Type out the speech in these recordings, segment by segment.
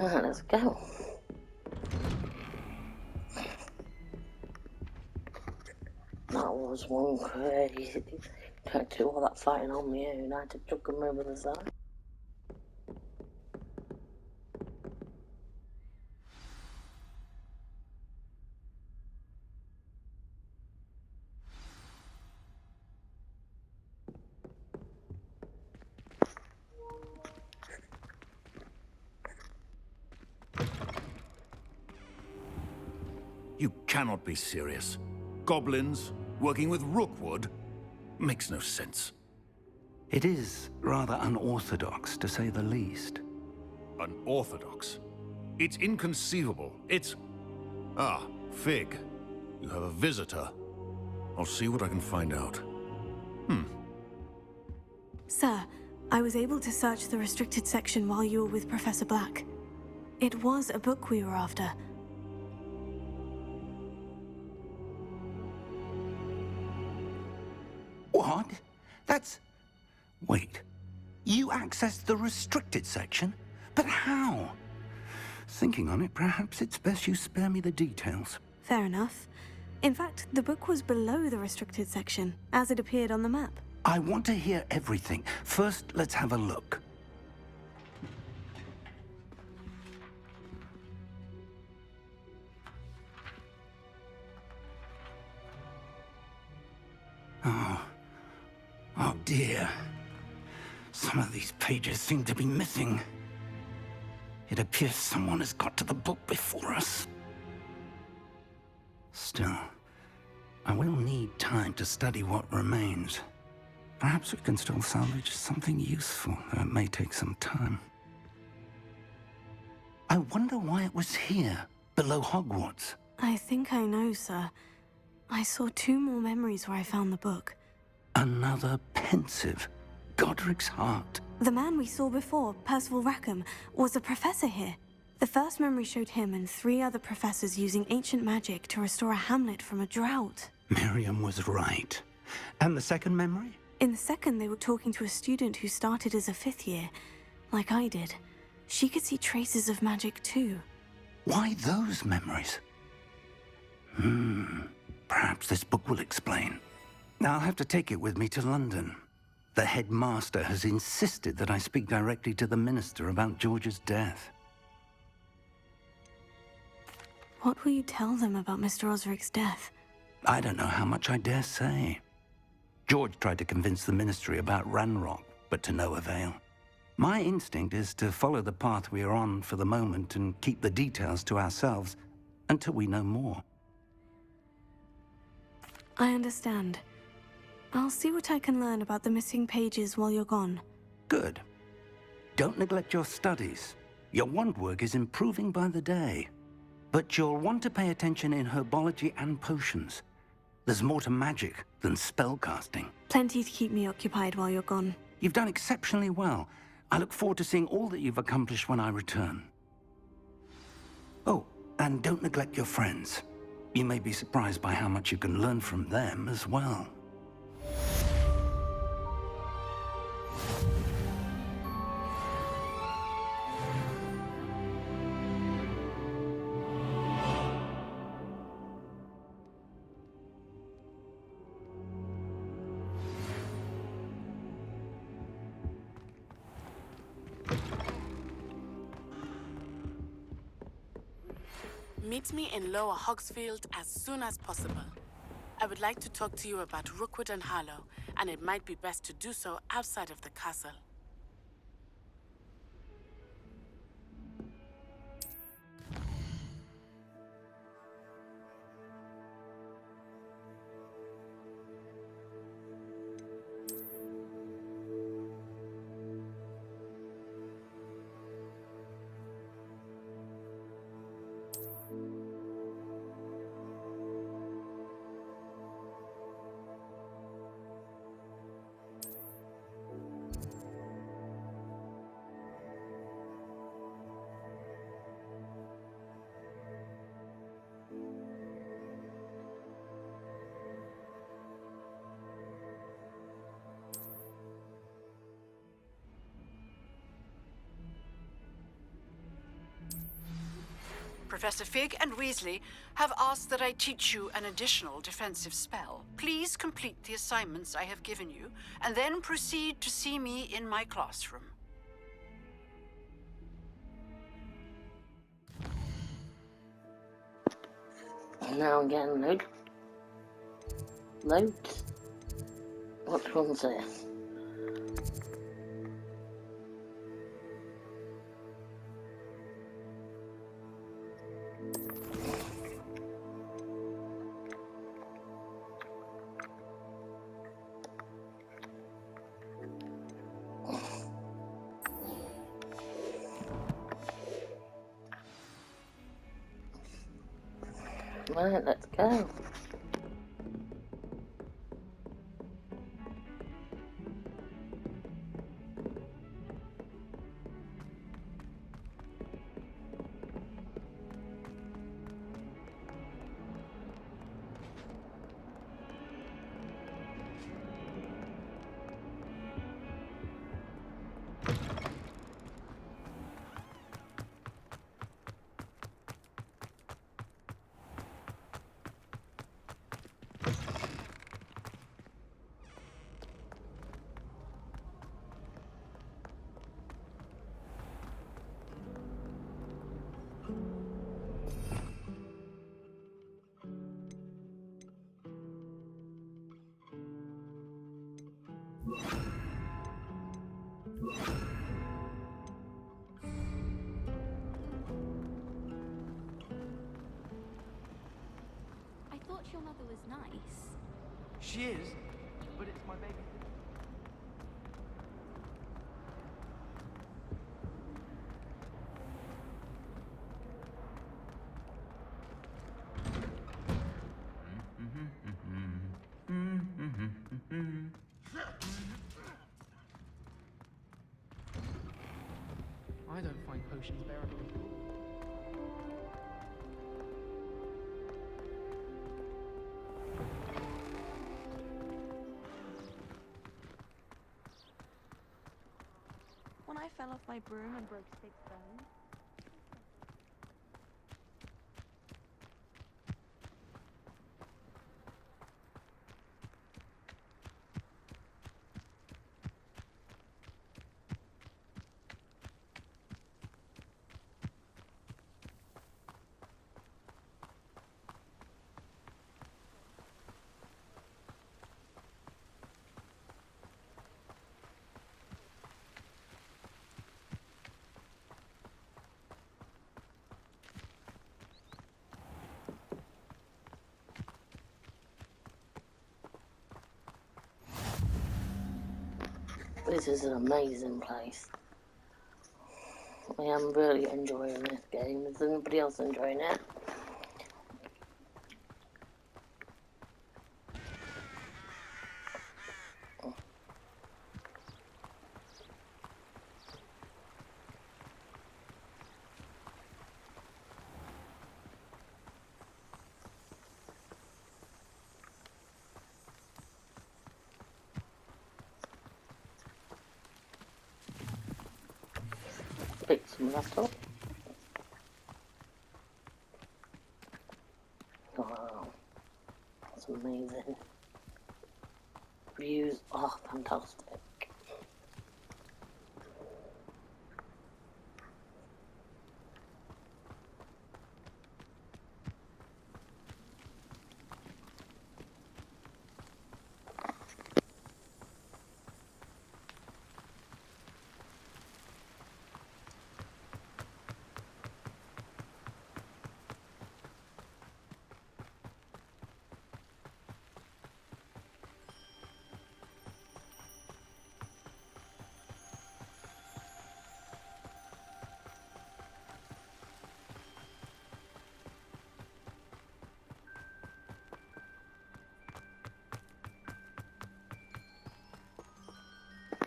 Let's go. That was one crazy. Can't do all that fighting on me and I had to chuck him over the side. You cannot be serious. Goblins working with Rookwood? Makes no sense. It is rather unorthodox, to say the least. Unorthodox? It's inconceivable. It's... Ah, Fig. You have a visitor. I'll see what I can find out. Sir, I was able to search the restricted section while you were with Professor Black. It was a book we were after. What? That's... Wait. You accessed the restricted section? But how? Thinking on it, perhaps it's best you spare me the details. Fair enough. In fact, the book was below the restricted section, as it appeared on the map. I want to hear everything. First, let's have a look. Oh dear. Some of these pages seem to be missing. It appears someone has got to the book before us. Still, I will need time to study what remains. Perhaps we can still salvage something useful, though it may take some time. I wonder why it was here, below Hogwarts. I think I know, sir. I saw 2 more memories where I found the book. Another pensive. Godric's heart. The man we saw before, Percival Rackham, was a professor here. The first memory showed him and 3 other professors using ancient magic to restore a hamlet from a drought. Miriam was right. And the second memory? In the second, they were talking to a student who started as a 5th year, like I did. She could see traces of magic too. Why those memories? Perhaps this book will explain. I'll have to take it with me to London. The headmaster has insisted that I speak directly to the minister about George's death. What will you tell them about Mr. Osric's death? I don't know how much I dare say. George tried to convince the ministry about Ranrock, but to no avail. My instinct is to follow the path we are on for the moment and keep the details to ourselves until we know more. I understand. I'll see what I can learn about the missing pages while you're gone. Good. Don't neglect your studies. Your wand work is improving by the day. But you'll want to pay attention in herbology and potions. There's more to magic than spellcasting. Plenty to keep me occupied while you're gone. You've done exceptionally well. I look forward to seeing all that you've accomplished when I return. Oh, and don't neglect your friends. You may be surprised by how much you can learn from them as well. Meet me in Lower Hogsfield as soon as possible. I would like to talk to you about Rookwood and Harlow, and it might be best to do so outside of the castle. Professor Fig and Weasley have asked that I teach you an additional defensive spell. Please complete the assignments I have given you, and then proceed to see me in my classroom. Now I'm getting loads. What one's this? Right, let's go. I thought your mother was nice. She is, but it's my baby. I don't find potions bearable. When I fell off my broom and broke 6 bones. This is an amazing place. I am really enjoying this game. Is anybody else enjoying it? Pick some laptop. Wow, that's amazing. Views are fantastic.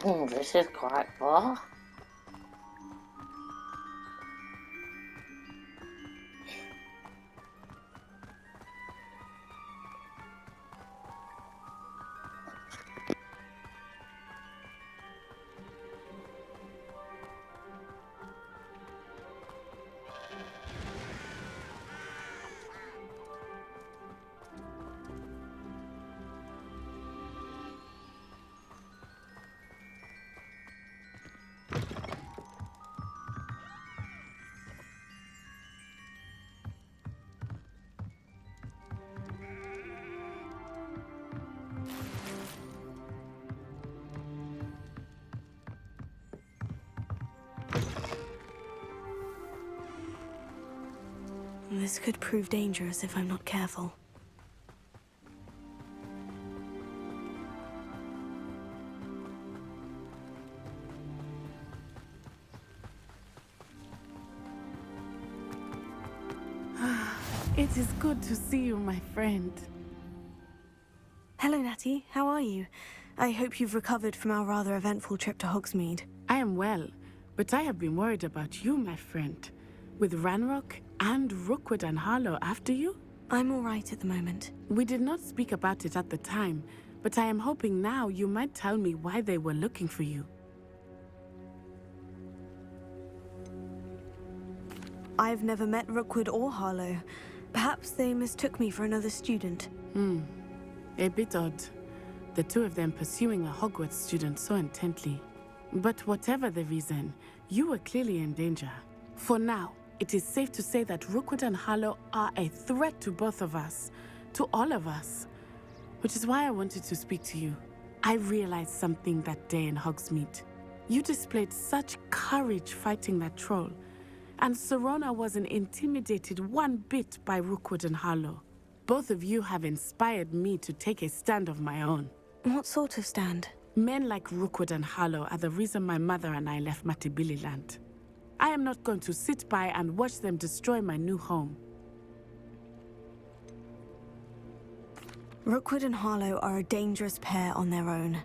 Oh, this is quite far. This could prove dangerous if I'm not careful. It is good to see you, my friend. Hello, Natty. How are you? I hope you've recovered from our rather eventful trip to Hogsmeade. I am well, but I have been worried about you, my friend. With Ranrock and Rookwood and Harlow after you? I'm all right at the moment. We did not speak about it at the time, but I am hoping now you might tell me why they were looking for you. I've never met Rookwood or Harlow. Perhaps they mistook me for another student. A bit odd. The two of them pursuing a Hogwarts student so intently. But whatever the reason, you were clearly in danger. For now, it is safe to say that Rookwood and Harlow are a threat to both of us. To all of us. Which is why I wanted to speak to you. I realized something that day in Hogsmeade. You displayed such courage fighting that troll. And Serona wasn't intimidated one bit by Rookwood and Harlow. Both of you have inspired me to take a stand of my own. What sort of stand? Men like Rookwood and Harlow are the reason my mother and I left Matibililand. I am not going to sit by and watch them destroy my new home. Rookwood and Harlow are a dangerous pair on their own.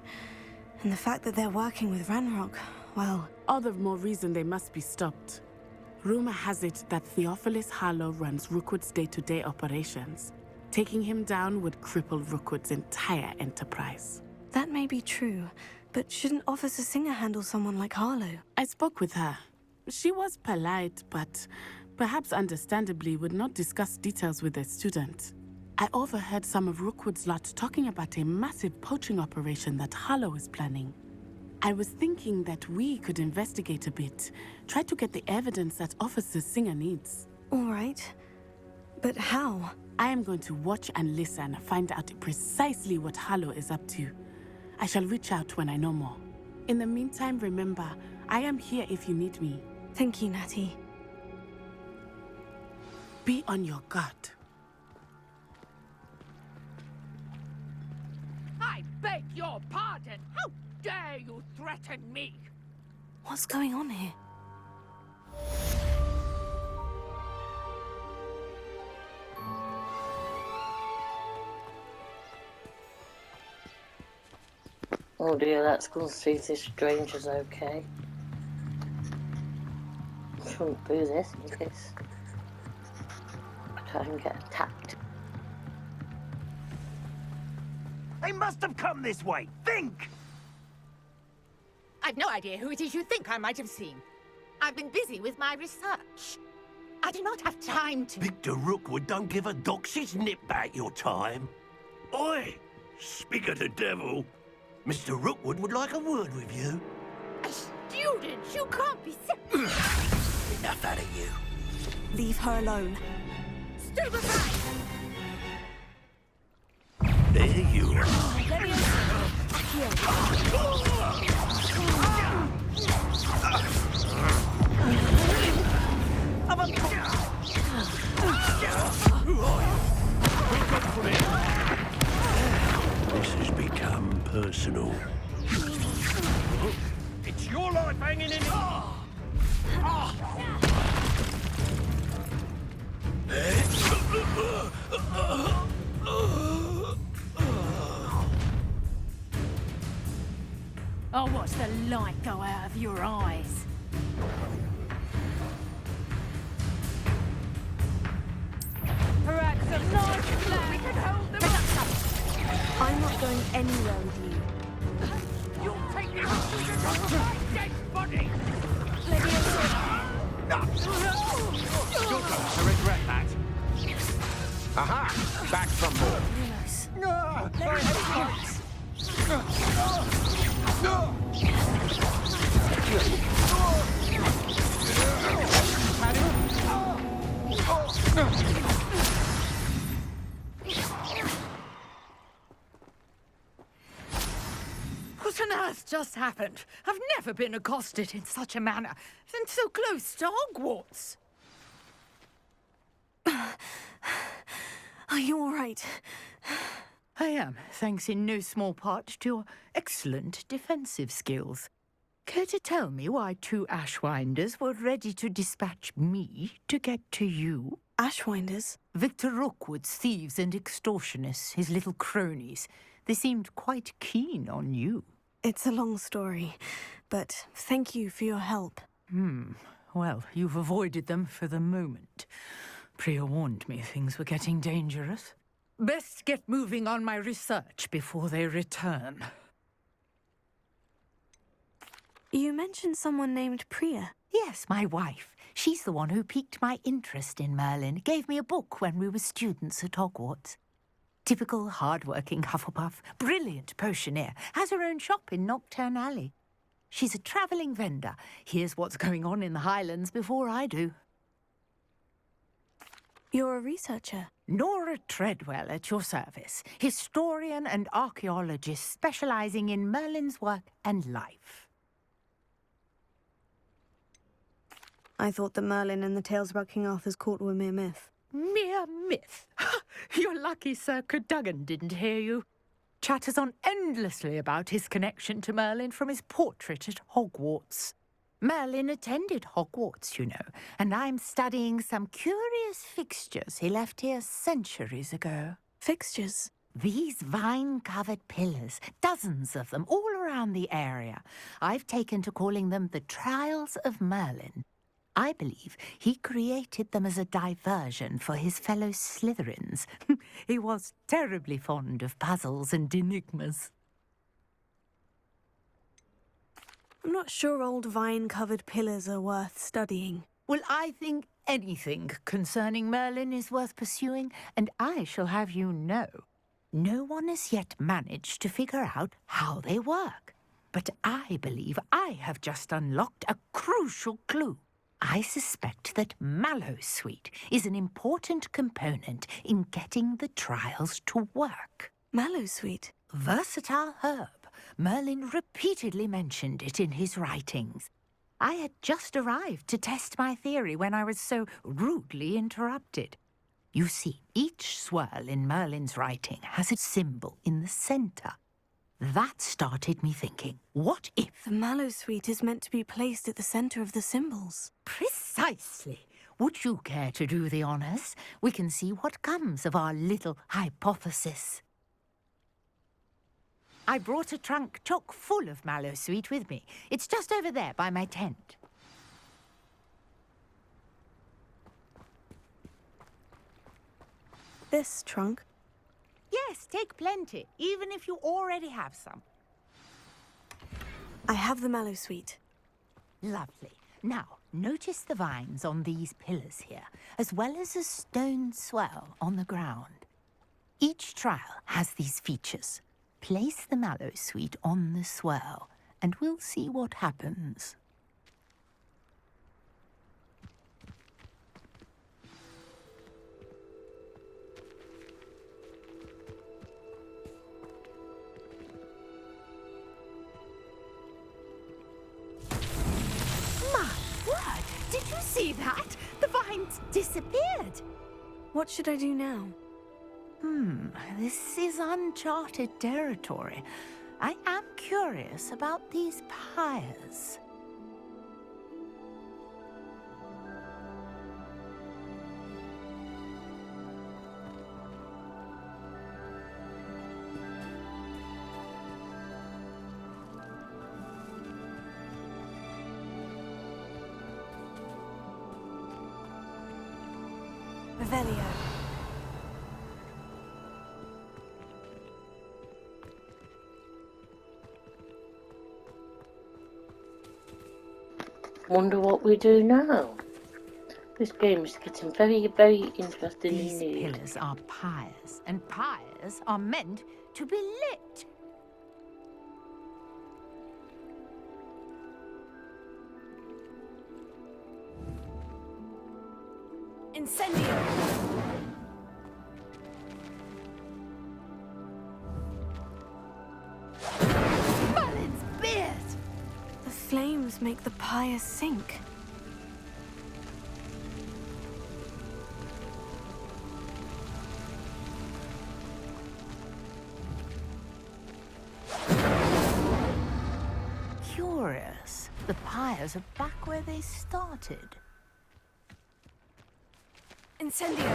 And the fact that they're working with Ranrock, well... All the more reason they must be stopped. Rumor has it that Theophilus Harlow runs Rookwood's day-to-day operations. Taking him down would cripple Rookwood's entire enterprise. That may be true, but shouldn't Officer Singer handle someone like Harlow? I spoke with her. She was polite, but perhaps understandably would not discuss details with a student. I overheard some of Rookwood's lot talking about a massive poaching operation that Harlow is planning. I was thinking that we could investigate a bit, try to get the evidence that Officer Singer needs. All right. But how? I am going to watch and listen, find out precisely what Harlow is up to. I shall reach out when I know more. In the meantime, remember, I am here if you need me. Thank you, Natty. Be on your guard. I beg your pardon. How dare you threaten me? What's going on here? Oh dear, let's go and see if this stranger's okay. I shouldn't do this in case I try and get attacked. They must have come this way. Think! I've no idea who it is you think I might have seen. I've been busy with my research. I do not have time to... Victor Rookwood don't give a doxy's nip back your time. Oi! Speak of the devil. Mr. Rookwood would like a word with you. A student? You can't be... Enough out of you. Leave her alone. Step aside! There you are. Let me This has become personal. It's your life hanging in it. I'll watch the light go out of your eyes. Perhaps a nice plan. We can hold them up. I'm not going anywhere with you. You'll take the oxygen off my dead body. You're going to regret that. Aha! Back from more. What on earth just happened? I've never been accosted in such a manner, and so close to Hogwarts. right. I am, thanks in no small part to your excellent defensive skills. Care to tell me why 2 Ashwinders were ready to dispatch me to get to you? Ashwinders? Victor Rookwood's thieves and extortionists, his little cronies. They seemed quite keen on you. It's a long story, but thank you for your help. Well, you've avoided them for the moment. Priya warned me things were getting dangerous. Best get moving on my research before they return. You mentioned someone named Priya. Yes, my wife. She's the one who piqued my interest in Merlin. Gave me a book when we were students at Hogwarts. Typical hard-working Hufflepuff, brilliant potioneer, has her own shop in Knockturn Alley. She's a travelling vendor. Hears what's going on in the Highlands before I do. You're a researcher? Nora Treadwell at your service. Historian and archaeologist specialising in Merlin's work and life. I thought that Merlin and the tales about King Arthur's court were mere myth. Mere myth? You're lucky Sir Cadogan didn't hear you. Chatters on endlessly about his connection to Merlin from his portrait at Hogwarts. Merlin attended Hogwarts, you know, and I'm studying some curious fixtures he left here centuries ago. Fixtures? These vine-covered pillars, dozens of them, all around the area. I've taken to calling them the Trials of Merlin. I believe he created them as a diversion for his fellow Slytherins. He was terribly fond of puzzles and enigmas. I'm not sure old vine-covered pillars are worth studying. Well, I think anything concerning Merlin is worth pursuing, and I shall have you know, no one has yet managed to figure out how they work. But I believe I have just unlocked a crucial clue. I suspect that Mallowsweet is an important component in getting the trials to work. Mallowsweet? Versatile herb. Merlin repeatedly mentioned it in his writings. I had just arrived to test my theory when I was so rudely interrupted. You see, each swirl in Merlin's writing has a symbol in the centre. That started me thinking, what if... The Mallowsweet is meant to be placed at the centre of the symbols. Precisely. Would you care to do the honours? We can see what comes of our little hypothesis. I brought a trunk chock full of Mallowsweet with me. It's just over there by my tent. This trunk? Yes, take plenty, even if you already have some. I have the Mallowsweet. Lovely. Now, notice the vines on these pillars here, as well as a stone swell on the ground. Each trial has these features. Place the Mallowsweet on the swell, and we'll see what happens. My word! Did you see that? The vines disappeared. What should I do now? This is uncharted territory. I am curious about these pyres. Revelio. Wonder what we do now. This game is getting very, very interesting These indeed. pillars are pyres, and pyres are meant to be lit. Incendio! Merlin's beard! The flames make the pyre sink. the pyres are back where they started. Incendio!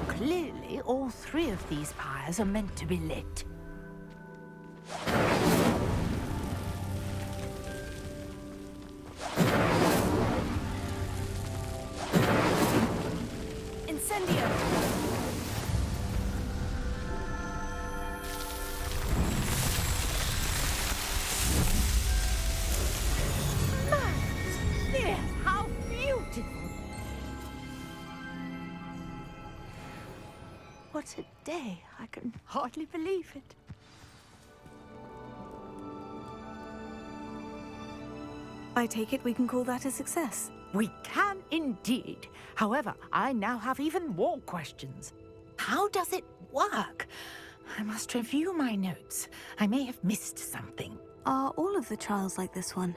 Clearly, all three of these pyres are meant to be lit. Incendio! Yes, how beautiful! What a day. I can hardly believe it. I take it we can call that a success. We can indeed. However, I now have even more questions. How does it work? I must review my notes. I may have missed something. Are all of the trials like this one?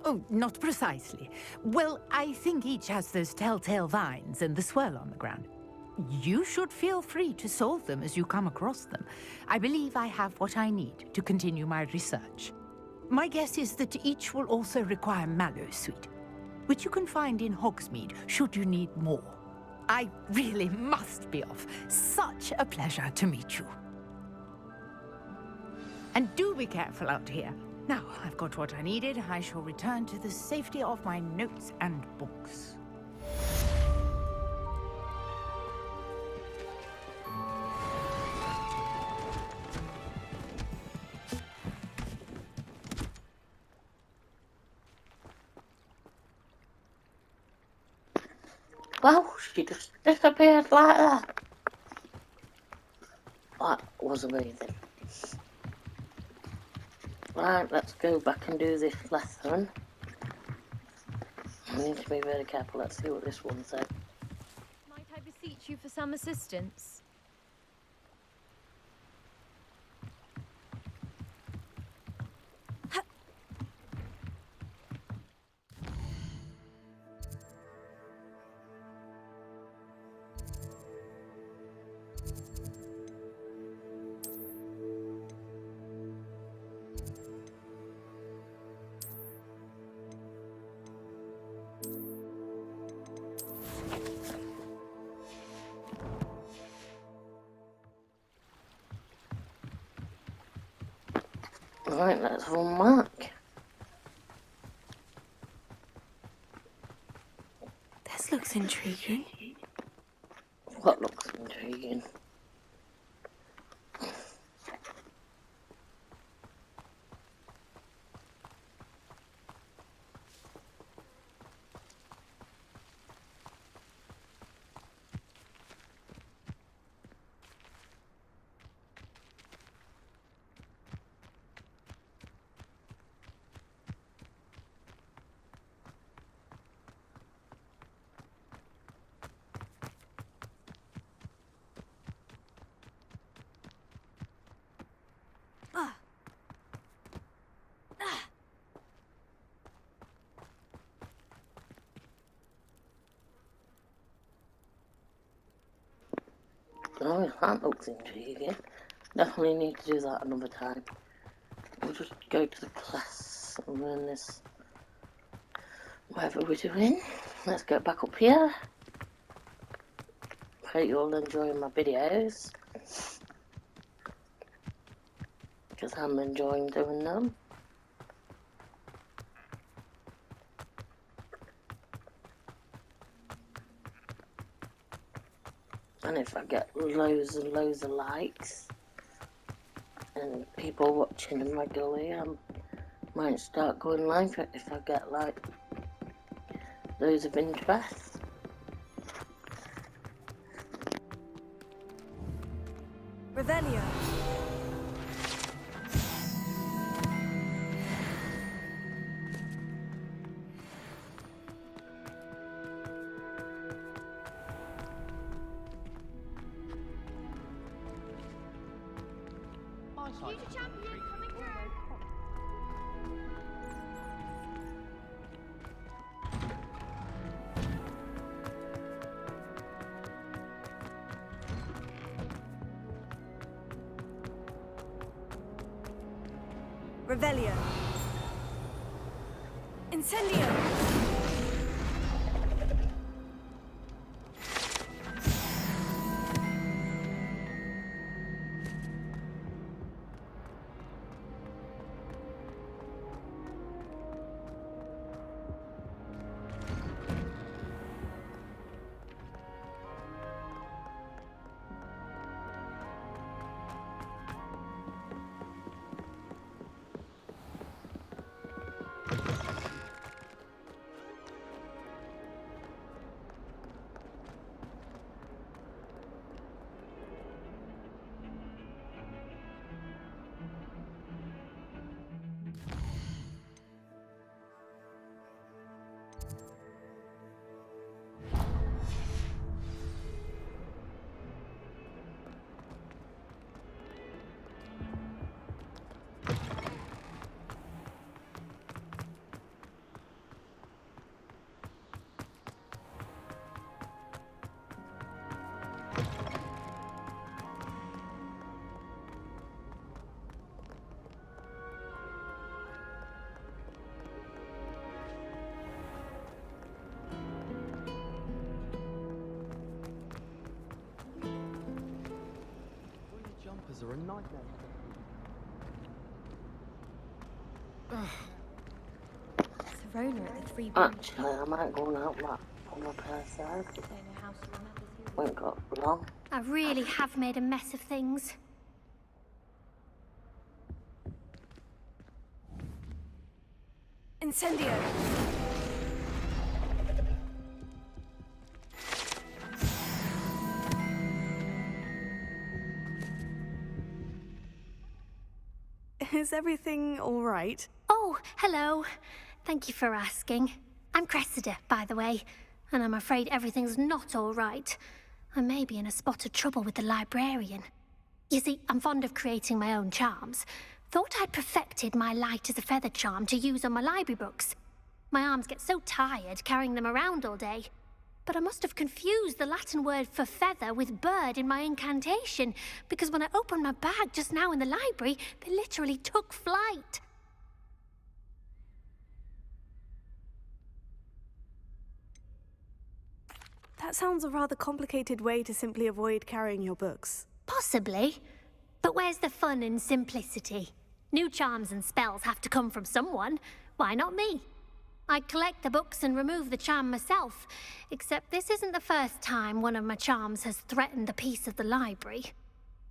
Oh, not precisely. Well, I think each has those telltale vines and the swirl on the ground. You should feel free to solve them as you come across them. I believe I have what I need to continue my research. My guess is that each will also require mallow sweet, which you can find in Hogsmeade should you need more. I really must be off. Such a pleasure to meet you. And do be careful out here. Now I've got what I needed, I shall return to the safety of my notes and books. Wow, she just disappeared like that. That was amazing. Right, let's go back and do this lesson. I need to be very careful. Let's see what this one said. Might I beseech you for some assistance? Right, let's have a mark. This looks intriguing. What looks intriguing? Oh, that looks intriguing. Definitely need to do that another time. We'll just go to the class and learn this. Whatever we're doing. Let's get back up here. Hope you're all enjoying my videos. Because I'm enjoying doing them. And if I get loads and loads of likes and people watching them regularly, I might start going live if I get like loads of interest. Revelio. Future champion coming through. Revelio. Incendio. Jumpers are a nightmare. Serona at the Three Actually, I might go and help that other person. Won't got long. I really have made a mess of things. Incendio. Is everything all right? Oh, hello. Thank you for asking. I'm Cressida, by the way, and I'm afraid everything's not all right. I may be in a spot of trouble with the librarian. You see, I'm fond of creating my own charms. Thought I'd perfected my light as a feather charm to use on my library books. My arms get so tired carrying them around all day. But I must have confused the Latin word for feather with bird in my incantation, because when I opened my bag just now in the library, they literally took flight. That sounds a rather complicated way to simply avoid carrying your books. Possibly. But where's the fun in simplicity? New charms and spells have to come from someone. Why not me? I collect the books and remove the charm myself, except this isn't the first time one of my charms has threatened the peace of the library.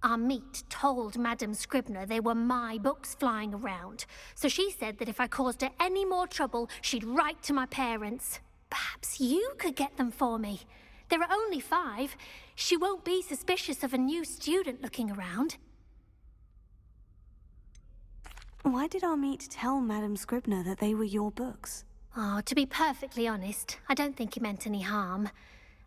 Our meet told Madame Scribner they were my books flying around, so she said that if I caused her any more trouble, she'd write to my parents. Perhaps you could get them for me. There are only 5. She won't be suspicious of a new student looking around. Why did our meet tell Madame Scribner that they were your books? Oh, to be perfectly honest, I don't think he meant any harm.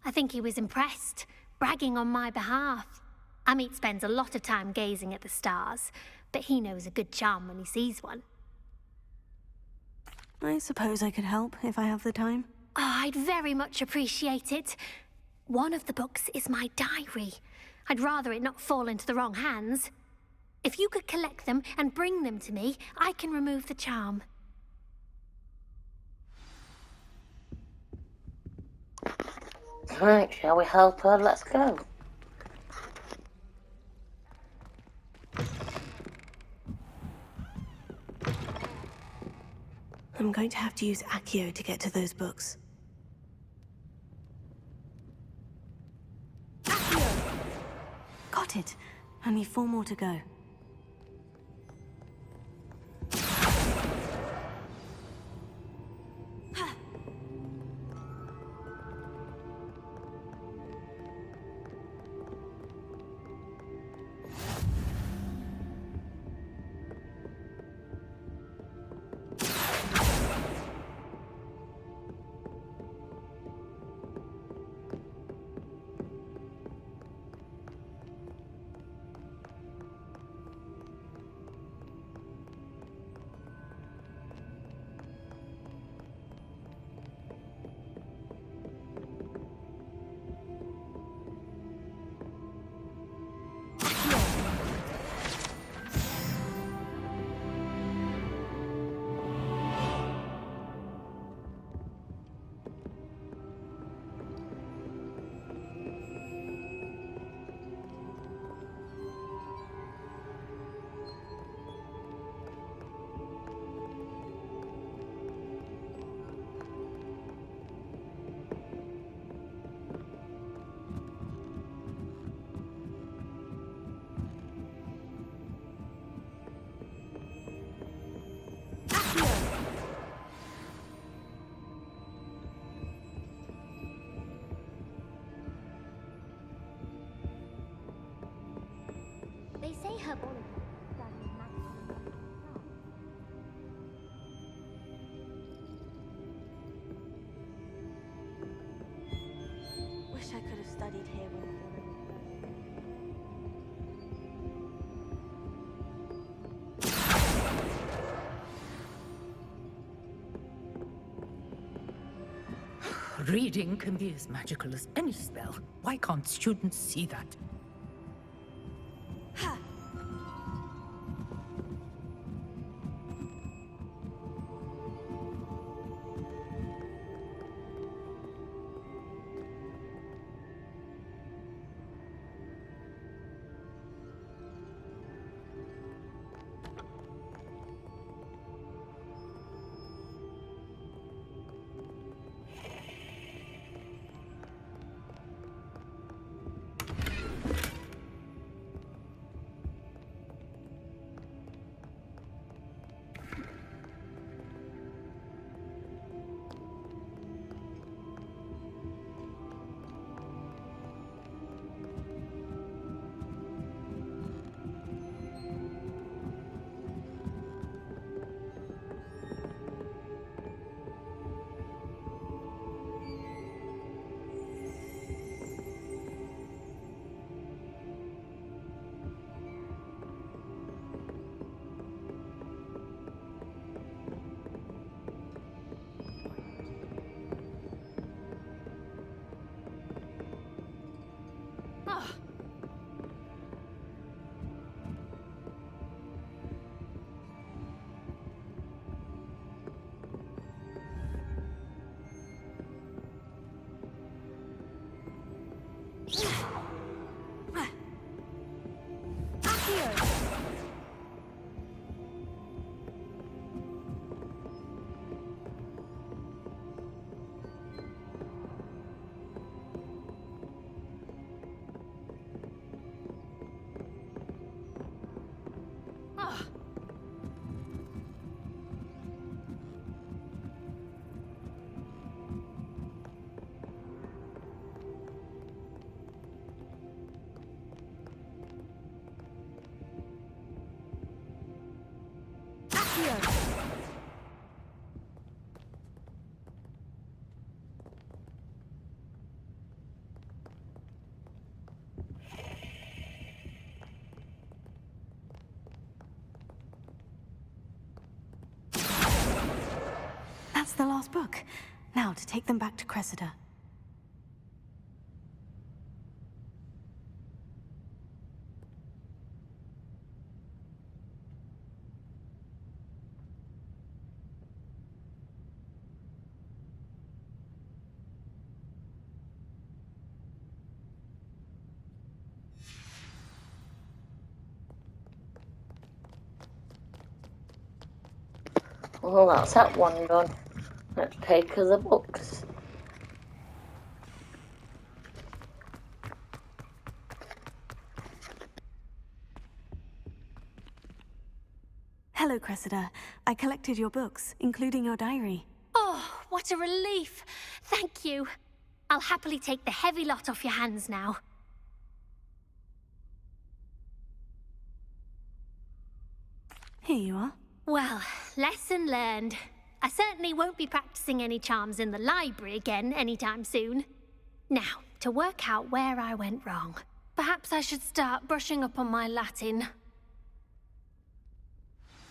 I think he was impressed, bragging on my behalf. Amit spends a lot of time gazing at the stars, but he knows a good charm when he sees one. I suppose I could help if I have the time. Oh, I'd very much appreciate it. One of the books is my diary. I'd rather it not fall into the wrong hands. If you could collect them and bring them to me, I can remove the charm. Right, shall we help her? Let's go. I'm going to have to use Accio to get to those books. Accio! Got it. Only 4 more to go. diabolical, studying magical and Wish I could have studied here when Reading can be as magical as any spell. Why can't students see that? That's the last book. Now to take them back to Cressida. Well, that's that one done. Let's take her the books. Hello, Cressida. I collected your books, including your diary. Oh, what a relief. Thank you. I'll happily take the heavy lot off your hands now. Here you are. Well, lesson learned. I certainly won't be practicing any charms in the library again anytime soon. Now, to work out where I went wrong. Perhaps I should start brushing up on my Latin.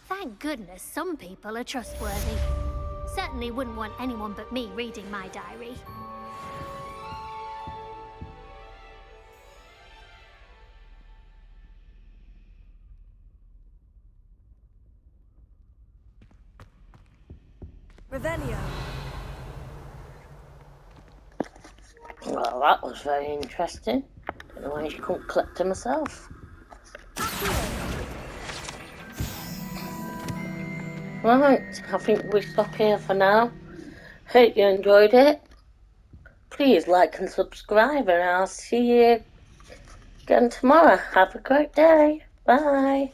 Thank goodness some people are trustworthy. Certainly wouldn't want anyone but me reading my diary. Revelio. Well, that was very interesting. I don't know why she couldn't collect them herself. Right, I think we stop here for now. Hope you enjoyed it. Please like and subscribe, and I'll see you again tomorrow. Have a great day. Bye.